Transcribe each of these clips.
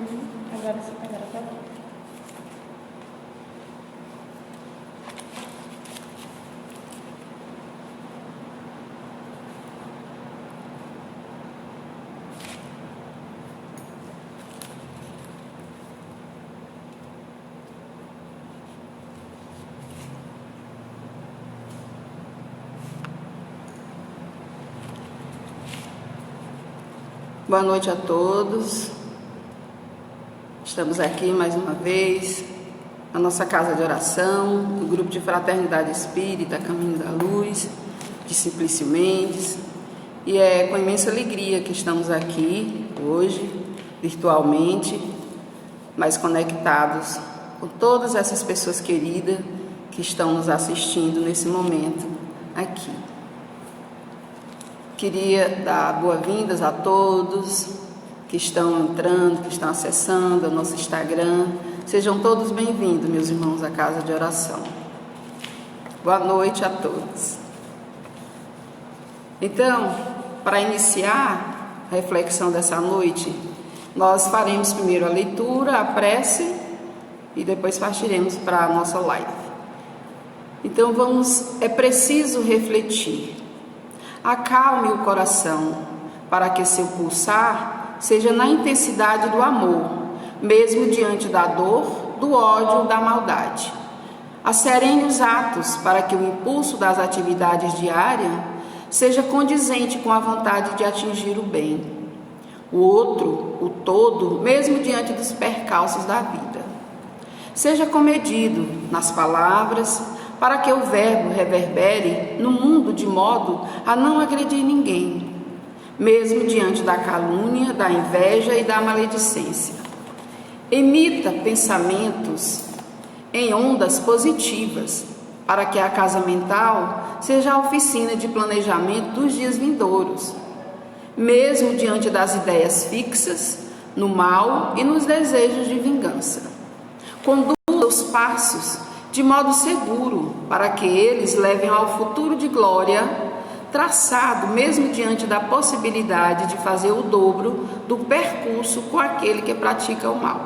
Agora você pegar a tua. Boa noite a todos. Estamos aqui mais uma vez na nossa casa de oração, do grupo de Fraternidade Espírita Caminho da Luz, de Simplício Mendes. E é com imensa alegria que estamos aqui hoje, virtualmente, mas conectados com todas essas pessoas queridas que estão nos assistindo nesse momento aqui. Queria dar boas-vindas a todos que estão entrando, que estão acessando o nosso Instagram. Sejam todos bem-vindos, meus irmãos, à Casa de Oração. Boa noite a todos. Então, para iniciar a reflexão dessa noite, nós faremos primeiro a leitura, a prece e depois partiremos para a nossa live. Então, é preciso refletir. Acalme o coração, para que seu pulsar seja na intensidade do amor, mesmo diante da dor, do ódio, da maldade. Acerene os atos, para que o impulso das atividades diárias seja condizente com a vontade de atingir o bem. O outro, o todo, mesmo diante dos percalços da vida. Seja comedido nas palavras, para que o verbo reverbere no mundo de modo a não agredir ninguém, mesmo diante da calúnia, da inveja e da maledicência. Emita pensamentos em ondas positivas, para que a casa mental seja a oficina de planejamento dos dias vindouros, mesmo diante das ideias fixas, no mal e nos desejos de vingança. Conduza os passos de modo seguro, para que eles levem ao futuro de glória, traçado mesmo diante da possibilidade de fazer o dobro do percurso com aquele que pratica o mal.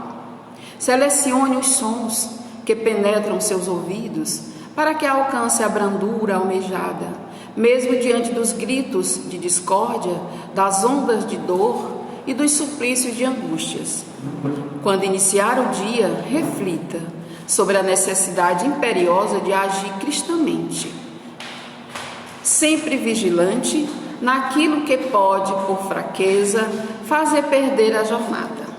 Selecione os sons que penetram seus ouvidos, para que alcance a brandura almejada, mesmo diante dos gritos de discórdia, das ondas de dor e dos suplícios de angústias. Quando iniciar o dia, reflita sobre a necessidade imperiosa de agir cristamente, sempre vigilante naquilo que pode, por fraqueza, fazer perder a jornada.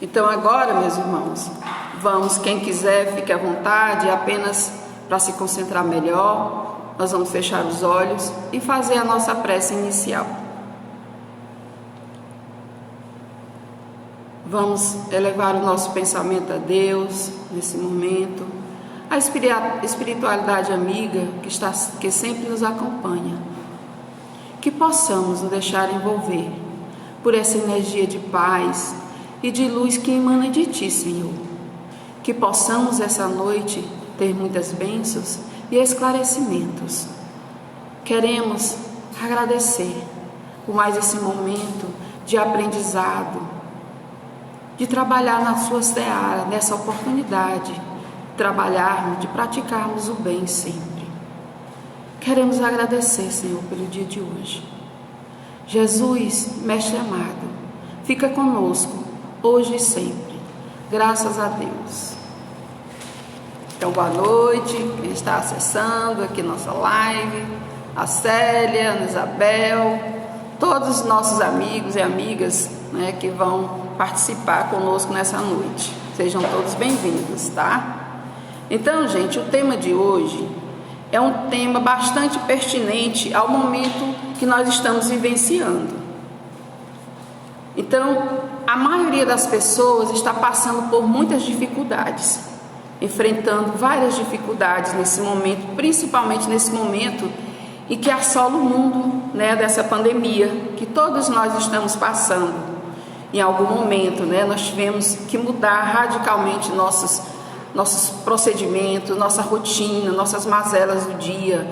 Então agora, meus irmãos, quem quiser, fique à vontade, apenas para se concentrar melhor, nós vamos fechar os olhos e fazer a nossa prece inicial. Vamos elevar o nosso pensamento a Deus nesse momento, a espiritualidade amiga que sempre nos acompanha. Que possamos nos deixar envolver por essa energia de paz e de luz que emana de Ti, Senhor. Que possamos essa noite ter muitas bênçãos e esclarecimentos. Queremos agradecer por mais esse momento de aprendizado, de trabalhar na sua seara, nessa oportunidade, de trabalharmos, de praticarmos o bem sempre. Queremos agradecer, Senhor, pelo dia de hoje. Jesus, Mestre amado, fica conosco, hoje e sempre. Graças a Deus. Então, boa noite, quem está acessando aqui nossa live, a Célia, a Ana Isabel, todos os nossos amigos e amigas, que vão participar conosco nessa noite. Sejam todos bem-vindos, tá? Então, gente, o tema de hoje é um tema bastante pertinente ao momento que nós estamos vivenciando. Então, a maioria das pessoas está passando por muitas dificuldades, enfrentando várias dificuldades nesse momento, principalmente nesse momento em que assola o mundo, dessa pandemia que todos nós estamos passando. Em algum momento, nós tivemos que mudar radicalmente nossos procedimentos, nossa rotina, nossas mazelas do dia.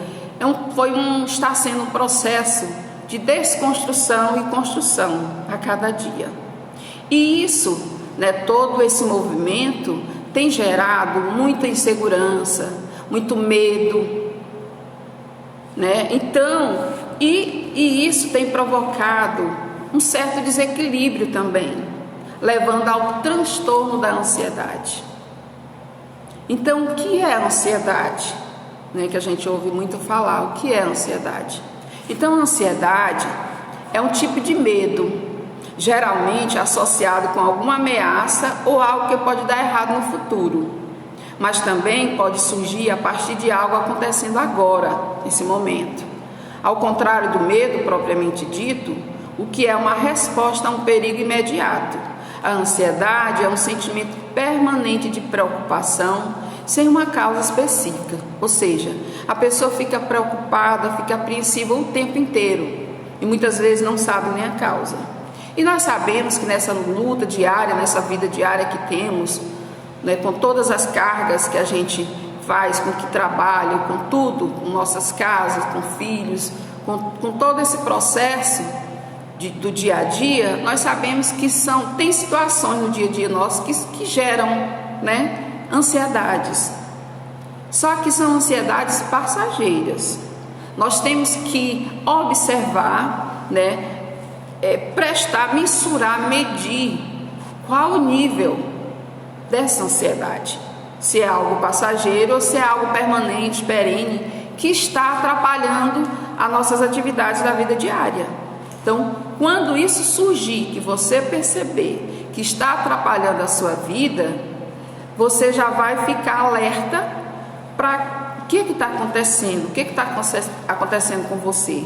Está sendo um processo de desconstrução e construção a cada dia. E isso, né, todo esse movimento tem gerado muita insegurança, muito medo, né? Então, e isso tem provocado um certo desequilíbrio também, levando ao transtorno da ansiedade. Então, o que é a ansiedade? Né, que a gente ouve muito falar, o que é a ansiedade? Então, a ansiedade é um tipo de medo, geralmente associado com alguma ameaça ou algo que pode dar errado no futuro, mas também pode surgir a partir de algo acontecendo agora, nesse momento. Ao contrário do medo propriamente dito, o que é uma resposta a um perigo imediato. A ansiedade é um sentimento permanente de preocupação sem uma causa específica, ou seja, a pessoa fica preocupada, fica apreensiva o tempo inteiro e muitas vezes não sabe nem a causa. E nós sabemos que nessa luta diária, nessa vida diária que temos, né, com todas as cargas que a gente faz, com que trabalho, com tudo, com nossas casas, com filhos, com todo esse processo do dia a dia, nós sabemos que tem situações no dia a dia nosso que geram, né, ansiedades. Só que são ansiedades passageiras. Nós temos que observar, né, prestar, mensurar, medir qual o nível dessa ansiedade. Se é algo passageiro ou se é algo permanente, perene, que está atrapalhando as nossas atividades da vida diária. Então, quando isso surgir, que você perceber que está atrapalhando a sua vida, você já vai ficar alerta para o que está acontecendo, o que está acontecendo com você.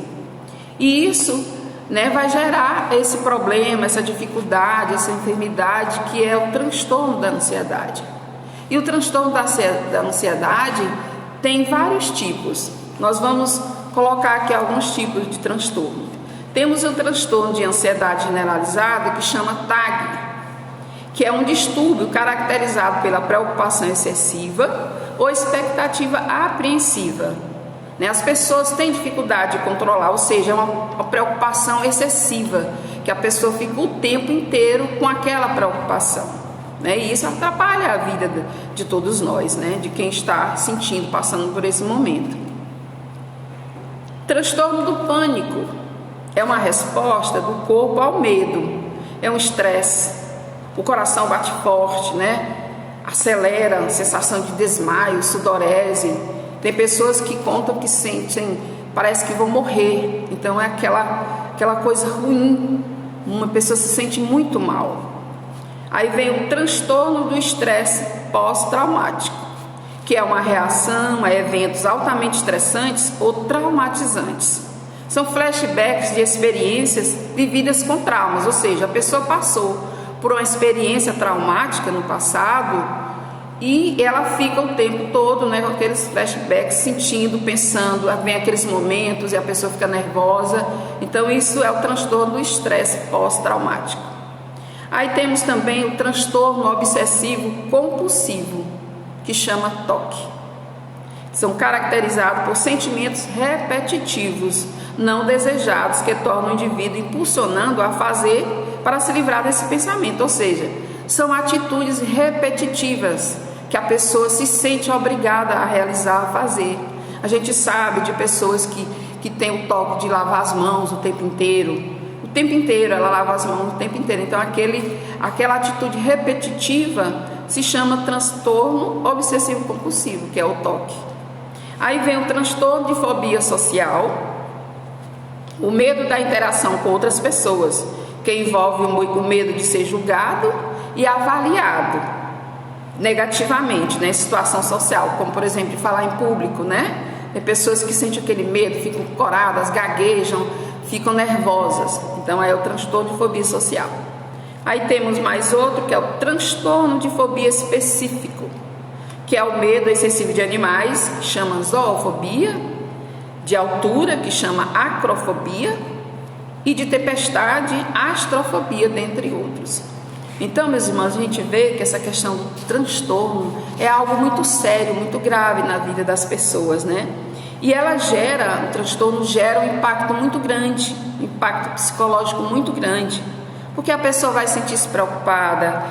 E isso, né, vai gerar esse problema, essa dificuldade, essa enfermidade que é o transtorno da ansiedade. E o transtorno da ansiedade tem vários tipos. Nós vamos colocar aqui alguns tipos de transtorno. Temos o transtorno de ansiedade generalizada, que chama TAG, que é um distúrbio caracterizado pela preocupação excessiva ou expectativa apreensiva. As pessoas têm dificuldade de controlar, ou seja, é uma preocupação excessiva, que a pessoa fica o tempo inteiro com aquela preocupação. E isso atrapalha a vida de todos nós, de quem está sentindo, passando por esse momento. Transtorno do pânico é uma resposta do corpo ao medo, é um estresse, o coração bate forte, acelera, a sensação de desmaio, sudorese. Tem pessoas que contam que sentem, parece que vão morrer, então é aquela coisa ruim, uma pessoa se sente muito mal. Aí vem o transtorno do estresse pós-traumático, que é uma reação a eventos altamente estressantes ou traumatizantes. São flashbacks de experiências vividas com traumas, ou seja, a pessoa passou por uma experiência traumática no passado e ela fica o tempo todo, com aqueles flashbacks, sentindo, pensando, vem aqueles momentos e a pessoa fica nervosa. Então isso é o transtorno do estresse pós-traumático. Aí temos também o transtorno obsessivo compulsivo, que chama TOC. São caracterizados por sentimentos repetitivos, não desejados, que tornam o indivíduo impulsionando a fazer para se livrar desse pensamento. Ou seja, são atitudes repetitivas que a pessoa se sente obrigada a realizar, a fazer. A gente sabe de pessoas que têm o toque de lavar as mãos o tempo inteiro. O tempo inteiro ela lava as mãos o tempo inteiro. Então aquela atitude repetitiva se chama transtorno obsessivo compulsivo, que é o TOC. Aí vem o transtorno de fobia social, o medo da interação com outras pessoas, que envolve o medo de ser julgado e avaliado negativamente, em situação social, como por exemplo de falar em público, Tem pessoas que sentem aquele medo, ficam coradas, gaguejam, ficam nervosas. Então é o transtorno de fobia social. Aí temos mais outro, que é o transtorno de fobia específico, que é o medo excessivo de animais, que chama zoofobia, de altura, que chama acrofobia, e de tempestade, astrofobia, dentre outros. Então, meus irmãos, a gente vê que essa questão do transtorno é algo muito sério, muito grave na vida das pessoas, E o transtorno gera um impacto muito grande, um impacto psicológico muito grande, Porque a pessoa vai sentir-se preocupada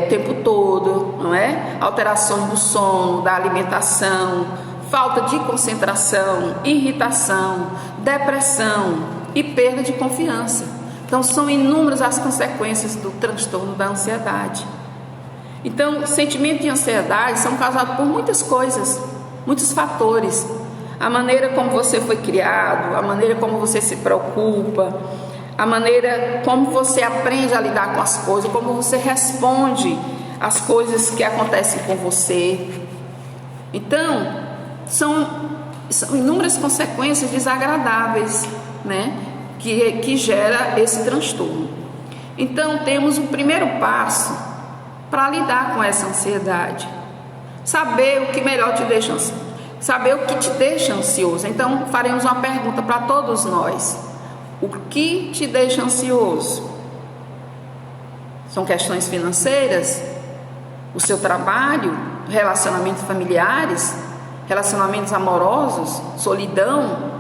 o tempo todo, não é? Alterações do sono, da alimentação, falta de concentração, irritação, depressão e perda de confiança. Então, são inúmeras as consequências do transtorno da ansiedade. Então, o sentimento de ansiedade são causados por muitas coisas, muitos fatores. A maneira como você foi criado, a maneira como você se preocupa, a maneira como você aprende a lidar com as coisas, como você responde às coisas que acontecem com você. Então, são inúmeras consequências desagradáveis, né, que gera esse transtorno. Então, temos o primeiro passo para lidar com essa ansiedade. Saber o que melhor te deixa ansioso. Saber o que te deixa ansioso. Então, faremos uma pergunta para todos nós. O que te deixa ansioso? São questões financeiras? O seu trabalho? Relacionamentos familiares? Relacionamentos amorosos? Solidão?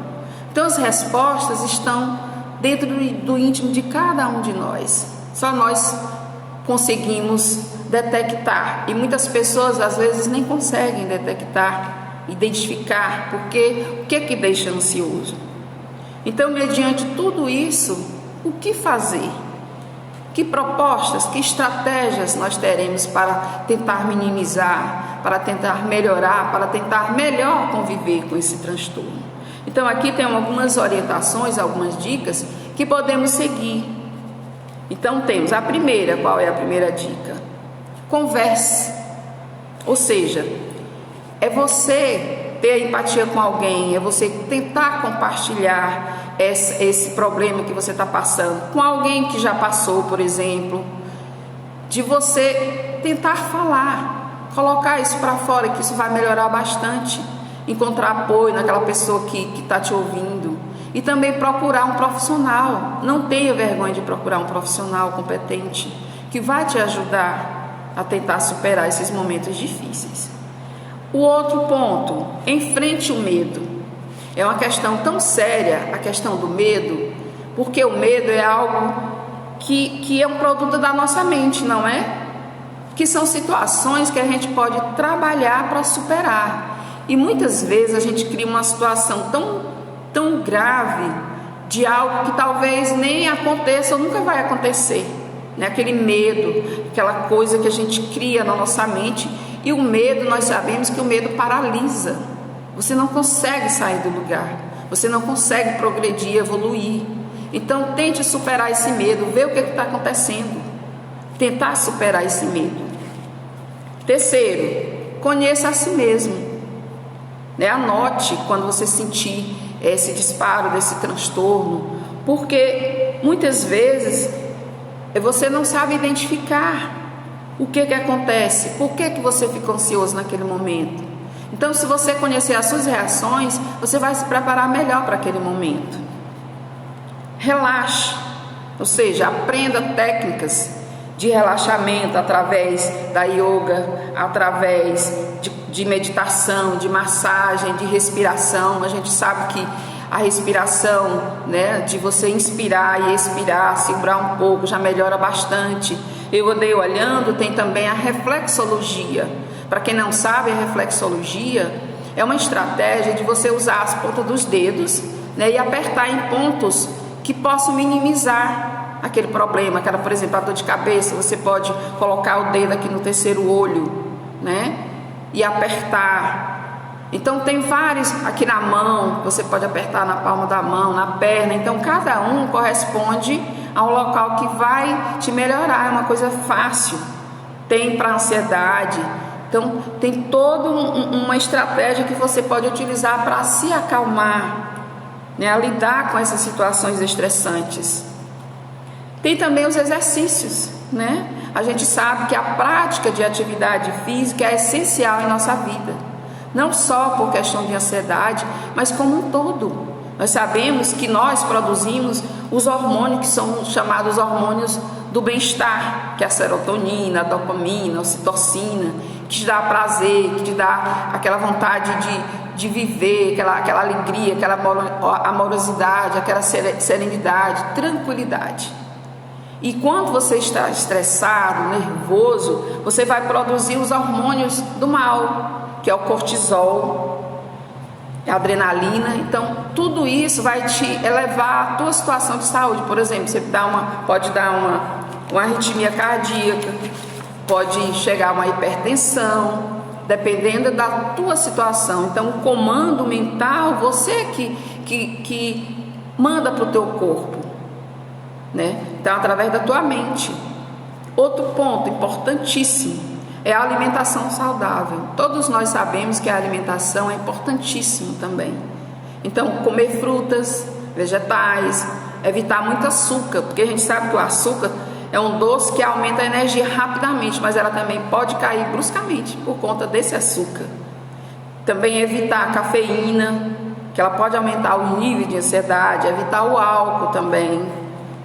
Então, as respostas estão dentro do íntimo de cada um de nós. Só nós conseguimos detectar. E muitas pessoas, às vezes, nem conseguem detectar, identificar, porque o que é que deixa ansioso? Então, mediante tudo isso, o que fazer? Que propostas, que estratégias nós teremos para tentar minimizar, para tentar melhorar, para tentar melhor conviver com esse transtorno? Então, aqui tem algumas orientações, algumas dicas que podemos seguir. Então, temos a primeira. Qual é a primeira dica? Converse. Ou seja, é você ter empatia com alguém, é você tentar compartilhar esse problema que você está passando com alguém que já passou, por exemplo, de você tentar falar, colocar isso para fora, que isso vai melhorar bastante, encontrar apoio naquela pessoa que está te ouvindo, e também procurar um profissional. Não tenha vergonha de procurar um profissional competente que vai te ajudar a tentar superar esses momentos difíceis. O outro ponto, enfrente o medo. É uma questão tão séria, a questão do medo, porque o medo é algo que é um produto da nossa mente, não é? Que são situações que a gente pode trabalhar para superar. E muitas vezes a gente cria uma situação tão grave de algo que talvez nem aconteça ou nunca vai acontecer, né? Aquele medo, aquela coisa que a gente cria na nossa mente. E o medo, nós sabemos que o medo paralisa. Você não consegue sair do lugar, você não consegue progredir, evoluir. Então, tente superar esse medo, ver o que está acontecendo, tentar superar esse medo. Terceiro, conheça a si mesmo, né? Anote quando você sentir esse disparo desse transtorno, porque muitas vezes você não sabe identificar o que acontece, por que você fica ansioso naquele momento. Então, se você conhecer as suas reações, você vai se preparar melhor para aquele momento. Relaxe, ou seja, aprenda técnicas de relaxamento através da yoga, através de meditação, de massagem, de respiração. A gente sabe que a respiração, né, de você inspirar e expirar, segurar um pouco, já melhora bastante. Eu andei olhando, tem também a reflexologia. Para quem não sabe, a reflexologia é uma estratégia de você usar as pontas dos dedos, né, e apertar em pontos que possam minimizar aquele problema. Por exemplo, a dor de cabeça, você pode colocar o dedo aqui no terceiro olho, né, e apertar. Então tem vários, aqui na mão, você pode apertar na palma da mão, na perna. Então cada um corresponde a um local que vai te melhorar. É uma coisa fácil. Tem para ansiedade. Então tem toda uma estratégia que você pode utilizar para se acalmar, né, a lidar com essas situações estressantes. Tem também os exercícios, né? A gente sabe que a prática de atividade física é essencial em nossa vida. Não só por questão de ansiedade, mas como um todo. Nós sabemos que nós produzimos os hormônios que são chamados hormônios do bem-estar, que é a serotonina, a dopamina, a ocitocina, que te dá prazer, que te dá aquela vontade de viver, aquela alegria, aquela amorosidade, aquela serenidade, tranquilidade. E quando você está estressado, nervoso, você vai produzir os hormônios do mal, que é o cortisol, a adrenalina. Então, tudo isso vai te elevar a tua situação de saúde. Por exemplo, você pode dar uma arritmia cardíaca, pode chegar a uma hipertensão, dependendo da tua situação. Então, o comando mental, você que manda para o teu corpo, né? Então, através da tua mente. Outro ponto importantíssimo é a alimentação saudável. Todos nós sabemos que a alimentação é importantíssimo também. Então, comer frutas, vegetais, evitar muito açúcar, porque a gente sabe que o açúcar é um doce que aumenta a energia rapidamente, mas ela também pode cair bruscamente por conta desse açúcar. Também evitar a cafeína, que ela pode aumentar o nível de ansiedade, evitar o álcool também,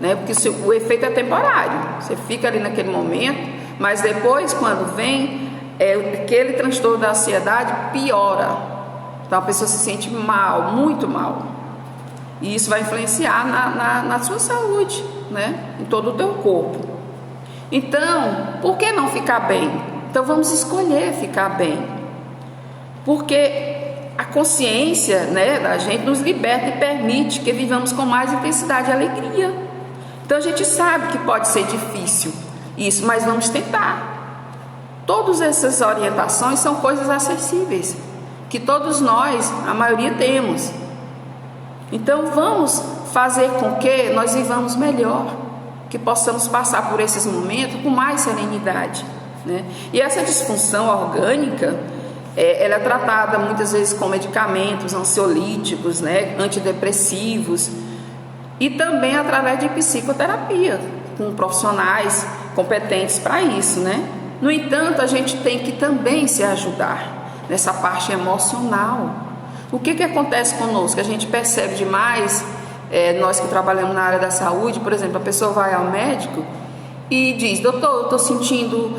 né? Porque o efeito é temporário, você fica ali naquele momento, mas depois, quando vem, aquele transtorno da ansiedade piora. Então a pessoa se sente mal, muito mal. E isso vai influenciar na sua saúde, né? Em todo o teu corpo. Então, por que não ficar bem? Então vamos escolher ficar bem. Porque a consciência, né, da gente nos liberta e permite que vivamos com mais intensidade e alegria. Então a gente sabe que pode ser difícil isso, mas vamos tentar. Todas essas orientações são coisas acessíveis, que todos nós, a maioria, temos. Então vamos fazer com que nós vivamos melhor, que possamos passar por esses momentos com mais serenidade, né? E essa disfunção orgânica, ela é tratada muitas vezes com medicamentos ansiolíticos, né, antidepressivos, e também através de psicoterapia, com profissionais competentes para isso, né? No entanto, a gente tem que também se ajudar nessa parte emocional. O que acontece conosco? A gente percebe demais, nós que trabalhamos na área da saúde, por exemplo, a pessoa vai ao médico e diz: doutor, eu estou sentindo,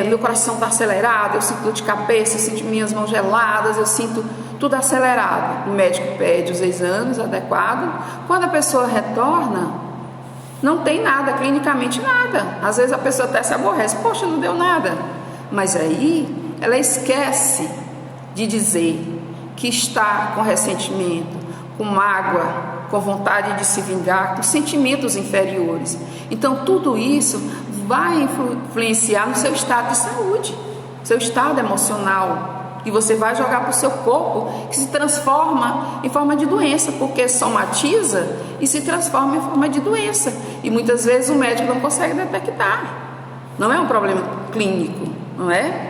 meu coração está acelerado, eu sinto dor de cabeça, eu sinto minhas mãos geladas, eu sinto tudo acelerado. O médico pede os exames adequados. Quando a pessoa retorna, não tem nada, clinicamente nada. Às vezes a pessoa até se aborrece: poxa, não deu nada. Mas aí ela esquece de dizer que está com ressentimento, com mágoa, com vontade de se vingar, com sentimentos inferiores. Então tudo isso vai influenciar no seu estado de saúde, seu estado emocional, e você vai jogar para o seu corpo, que se transforma em forma de doença, porque somatiza e se transforma em forma de doença, e muitas vezes o médico não consegue detectar. Não é um problema clínico, não é?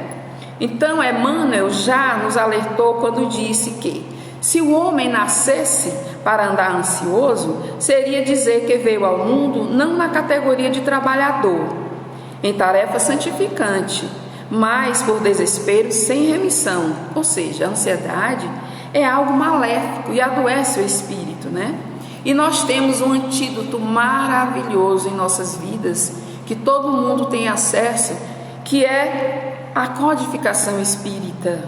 Então Emmanuel já nos alertou quando disse que se o homem nascesse para andar ansioso, seria dizer que veio ao mundo não na categoria de trabalhador, em tarefa santificante, mas por desespero sem remissão. Ou seja, a ansiedade é algo maléfico e adoece o espírito, né? E nós temos um antídoto maravilhoso em nossas vidas, que todo mundo tem acesso, que é a codificação espírita.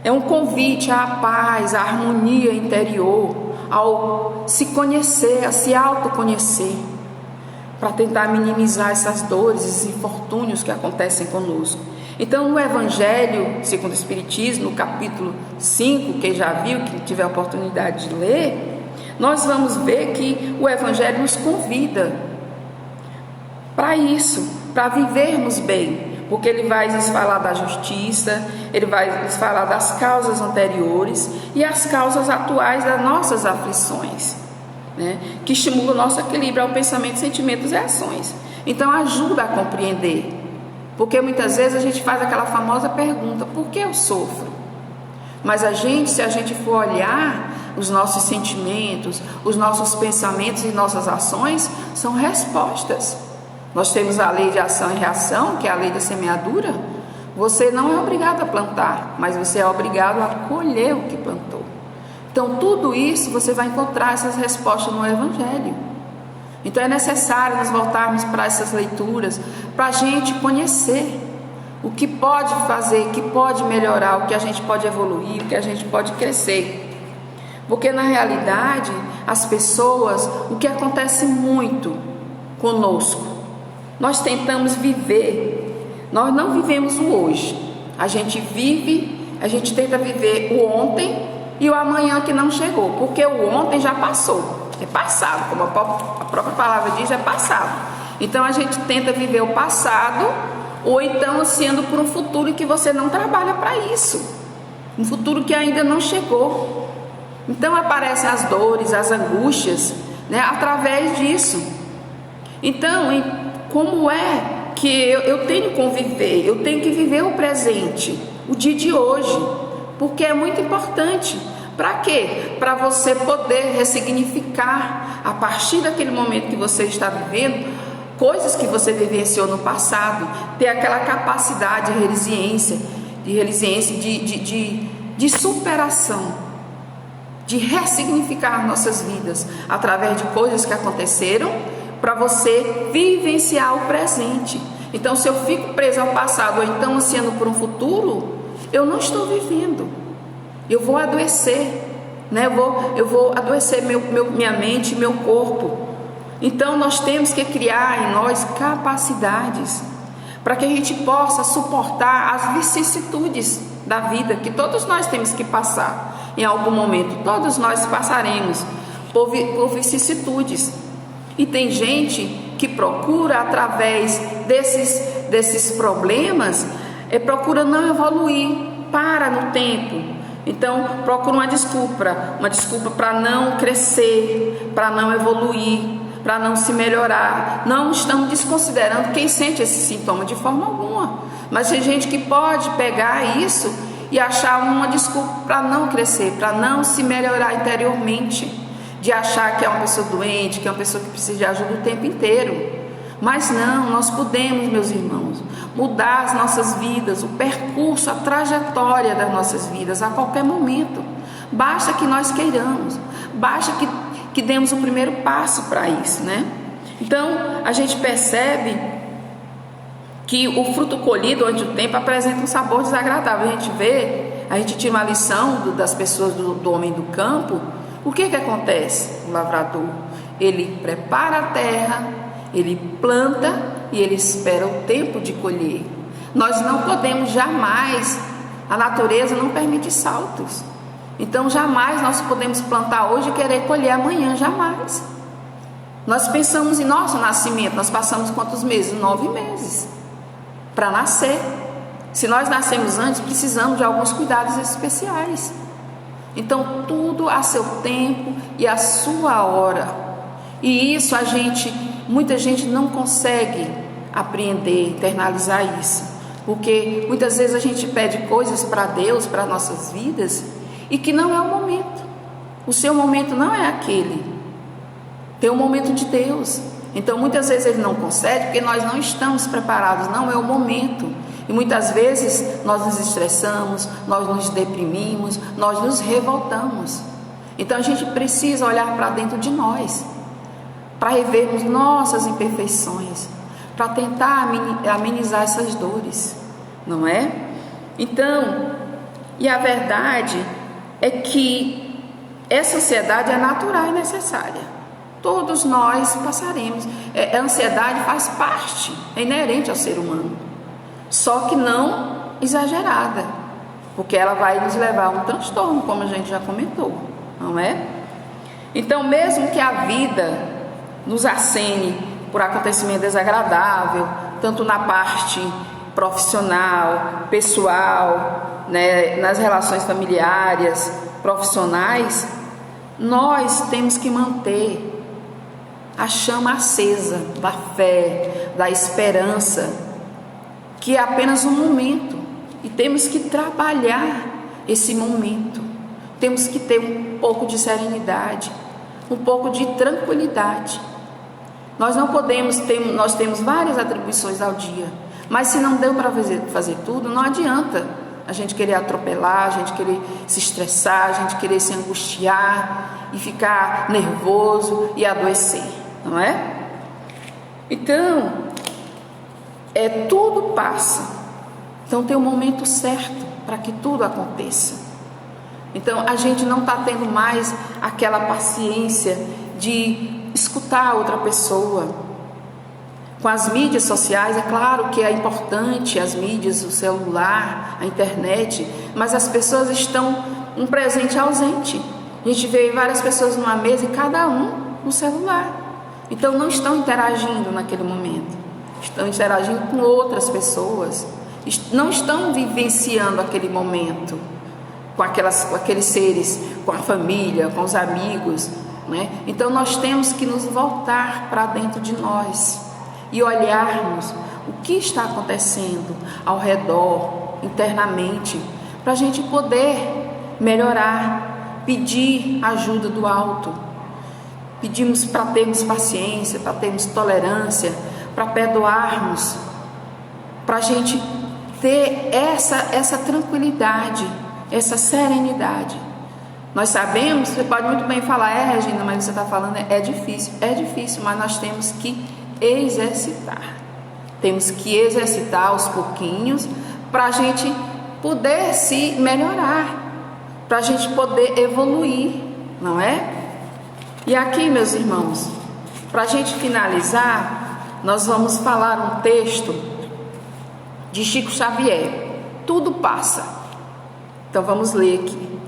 É um convite à paz, à harmonia interior, ao se conhecer, a se autoconhecer, para tentar minimizar essas dores, esses infortúnios que acontecem conosco. Então, no Evangelho segundo o Espiritismo, no capítulo 5, quem já viu, quem tiver a oportunidade de ler, nós vamos ver que o Evangelho nos convida para isso, para vivermos bem. Porque ele vai nos falar da justiça, ele vai nos falar das causas anteriores e as causas atuais das nossas aflições, né? Que estimulam o nosso equilíbrio ao pensamento, sentimentos e ações. Então ajuda a compreender, porque muitas vezes a gente faz aquela famosa pergunta: por que eu sofro? Mas se a gente for olhar os nossos sentimentos, os nossos pensamentos e nossas ações, são respostas. Nós temos a lei de ação e reação, que é a lei da semeadura. Você não é obrigado a plantar, mas você é obrigado a colher o que plantou. Então tudo isso você vai encontrar essas respostas no Evangelho. Então é necessário nós voltarmos para essas leituras, para a gente conhecer o que pode fazer, o que pode melhorar, o que a gente pode evoluir, o que a gente pode crescer. Porque na realidade as pessoas, o que acontece muito conosco. Nós tentamos viver, nós não vivemos o hoje. A gente tenta viver o ontem e o amanhã que não chegou, porque o ontem já passou, é passado, como a própria palavra diz, é passado. Então a gente tenta viver o passado, ou então ansiando por um futuro que você não trabalha para isso, um futuro que ainda não chegou. Então aparecem as dores, as angústias, né, através disso. Então, como é que eu tenho que conviver? Eu tenho que viver o presente, o dia de hoje, porque é muito importante. Para quê? Para você poder ressignificar, a partir daquele momento que você está vivendo, coisas que você vivenciou no passado, ter aquela capacidade de resiliência, de superação, de ressignificar nossas vidas através de coisas que aconteceram, para você vivenciar o presente. Então, se eu fico preso ao passado ou então ansiando por um futuro, eu não estou vivendo. Eu vou adoecer, né? Eu vou adoecer minha mente, meu corpo. Então, nós temos que criar em nós capacidades para que a gente possa suportar as vicissitudes da vida, que todos nós temos que passar em algum momento. Todos nós passaremos por vicissitudes. E tem gente que procura, através desses problemas, procura não evoluir, para no tempo. Então procura uma desculpa para não crescer, para não evoluir, para não se melhorar. Não estamos desconsiderando quem sente esse sintoma de forma alguma, mas tem gente que pode pegar isso e achar uma desculpa para não crescer, para não se melhorar interiormente, de achar que é uma pessoa doente, que é uma pessoa que precisa de ajuda o tempo inteiro. Mas não, nós podemos, meus irmãos, mudar as nossas vidas, o percurso, a trajetória das nossas vidas a qualquer momento. Basta que nós queiramos, basta que demos o primeiro passo para isso, né? Então, a gente percebe que o fruto colhido durante o tempo apresenta um sabor desagradável. A gente tira uma lição das pessoas do homem do campo. O que acontece? O lavrador, ele prepara a terra, ele planta e ele espera o tempo de colher. Nós não podemos jamais, a natureza não permite saltos. Então jamais nós podemos plantar hoje e querer colher amanhã, jamais. Nós pensamos em nosso nascimento, nós passamos quantos meses? 9 meses para nascer. Se nós nascemos antes, precisamos de alguns cuidados especiais. Então tudo a seu tempo e a sua hora. E isso muita gente não consegue apreender, internalizar isso, porque muitas vezes a gente pede coisas para Deus, para nossas vidas, e que não é o momento. O seu momento não é aquele. Tem o momento de Deus. Então muitas vezes Ele não concede porque nós não estamos preparados, não é o momento. E muitas vezes nós nos estressamos, nós nos deprimimos, nós nos revoltamos. Então a gente precisa olhar para dentro de nós, para revermos nossas imperfeições, para tentar amenizar essas dores, não é? Então, e a verdade é que essa ansiedade é natural e necessária. Todos nós passaremos. A ansiedade faz parte, é inerente ao ser humano, só que não exagerada, porque ela vai nos levar a um transtorno, como a gente já comentou, não é? Então, mesmo que a vida nos acene por acontecimento desagradável, tanto na parte profissional, pessoal, né, nas relações familiares, profissionais, nós temos que manter a chama acesa da fé, da esperança, que é apenas um momento, e temos que trabalhar esse momento. Temos que ter um pouco de serenidade, um pouco de tranquilidade. Nós não podemos nós temos várias atribuições ao dia, mas se não deu para fazer tudo, não adianta a gente querer atropelar, a gente querer se estressar, a gente querer se angustiar e ficar nervoso e adoecer, não é? Então, tudo passa. Então tem um momento certo para que tudo aconteça. Então a gente não está tendo mais aquela paciência de escutar a outra pessoa, Com as mídias sociais, é claro que é importante as mídias, o celular, a internet, mas as pessoas estão um presente ausente. A gente vê várias pessoas numa mesa e cada um no celular. Então não estão interagindo naquele momento, estão interagindo com outras pessoas, não estão vivenciando aquele momento com aqueles seres, com a família, com os amigos, né? Então nós temos que nos voltar para dentro de nós e olharmos o que está acontecendo ao redor, internamente, para a gente poder melhorar, pedir ajuda do alto. Pedimos para termos paciência, para termos tolerância, para perdoarmos, para a gente ter essa tranquilidade, essa serenidade. Nós sabemos, você pode muito bem falar, Regina, mas você está falando, é difícil, mas nós temos que exercitar. Temos que exercitar aos pouquinhos para a gente poder se melhorar, para a gente poder evoluir, não é? E aqui, meus irmãos, para a gente finalizar, nós vamos falar um texto de Chico Xavier. Tudo passa. Então vamos ler aqui.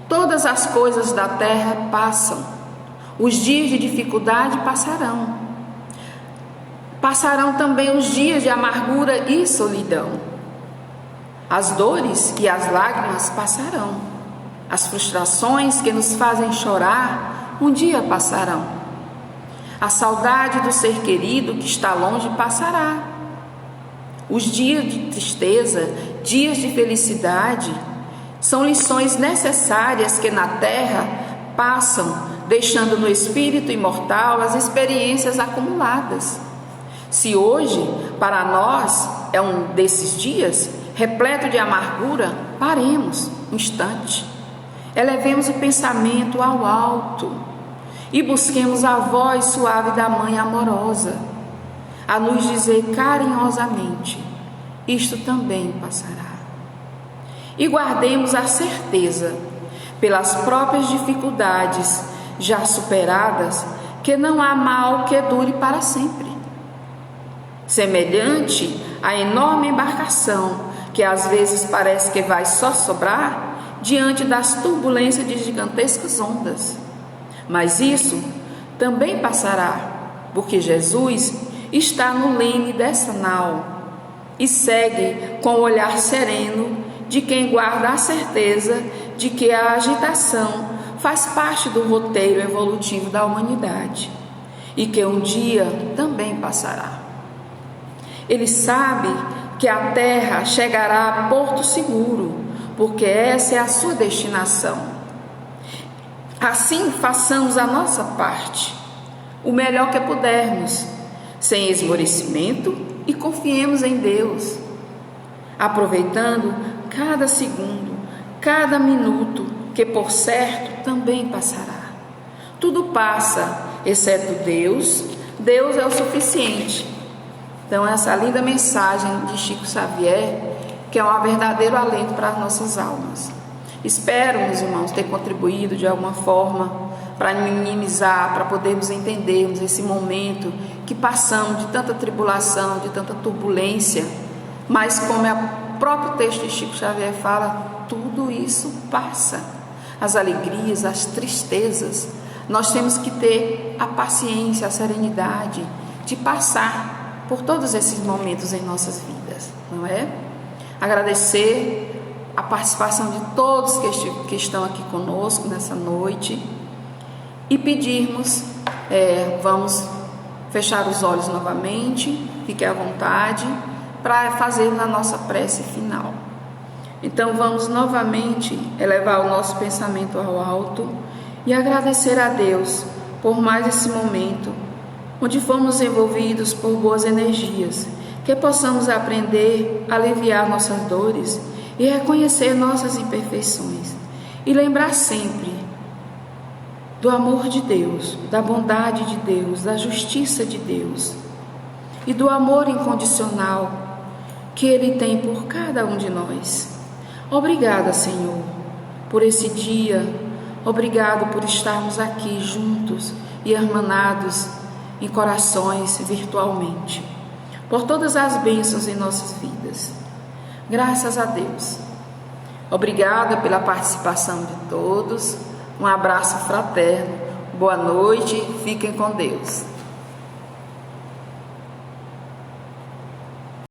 Todas as coisas da terra passam. Os dias de dificuldade passarão. Passarão também os dias de amargura e solidão. As dores e as lágrimas passarão. As frustrações que nos fazem chorar um dia passarão. A saudade do ser querido que está longe passará. Os dias de tristeza, dias de felicidade, são lições necessárias que na terra passam, deixando no espírito imortal as experiências acumuladas. Se hoje, para nós, é um desses dias, repleto de amargura, paremos um instante. Elevemos o pensamento ao alto e busquemos a voz suave da Mãe amorosa, a nos dizer carinhosamente: isto também passará. E guardemos a certeza, pelas próprias dificuldades já superadas, que não há mal que dure para sempre. Semelhante à enorme embarcação que às vezes parece que vai só sobrar diante das turbulências de gigantescas ondas. Mas isso também passará, porque Jesus está no leme dessa nau e segue com o olhar sereno de quem guarda a certeza de que a agitação faz parte do roteiro evolutivo da humanidade e que um dia também passará. Ele sabe que a terra chegará a porto seguro, porque essa é a sua destinação. Assim, façamos a nossa parte, o melhor que pudermos, sem esmorecimento, e confiemos em Deus, aproveitando cada segundo, cada minuto, que por certo também passará. Tudo passa, exceto Deus. Deus é o suficiente. Então, essa linda mensagem de Chico Xavier, que é um verdadeiro alento para as nossas almas. Espero, meus irmãos, ter contribuído de alguma forma para minimizar, para podermos entendermos esse momento que passamos de tanta tribulação, de tanta turbulência, mas como o próprio texto de Chico Xavier fala, tudo isso passa. As alegrias, as tristezas, nós temos que ter a paciência, a serenidade de passar por todos esses momentos em nossas vidas, não é? Agradecer a participação de todos que estão aqui conosco nessa noite e pedirmos, vamos fechar os olhos novamente, fique à vontade para fazermos a nossa prece final. Então vamos novamente elevar o nosso pensamento ao alto e agradecer a Deus por mais esse momento onde fomos envolvidos por boas energias, que possamos aprender a aliviar nossas dores e reconhecer nossas imperfeições e lembrar sempre do amor de Deus, da bondade de Deus, da justiça de Deus e do amor incondicional que Ele tem por cada um de nós. Obrigada, Senhor, por esse dia. Obrigado por estarmos aqui juntos e hermanados em corações virtualmente. por todas as bênçãos em nossas vidas. Graças a Deus. Obrigada pela participação de todos. Um abraço fraterno. Boa noite. Fiquem com Deus.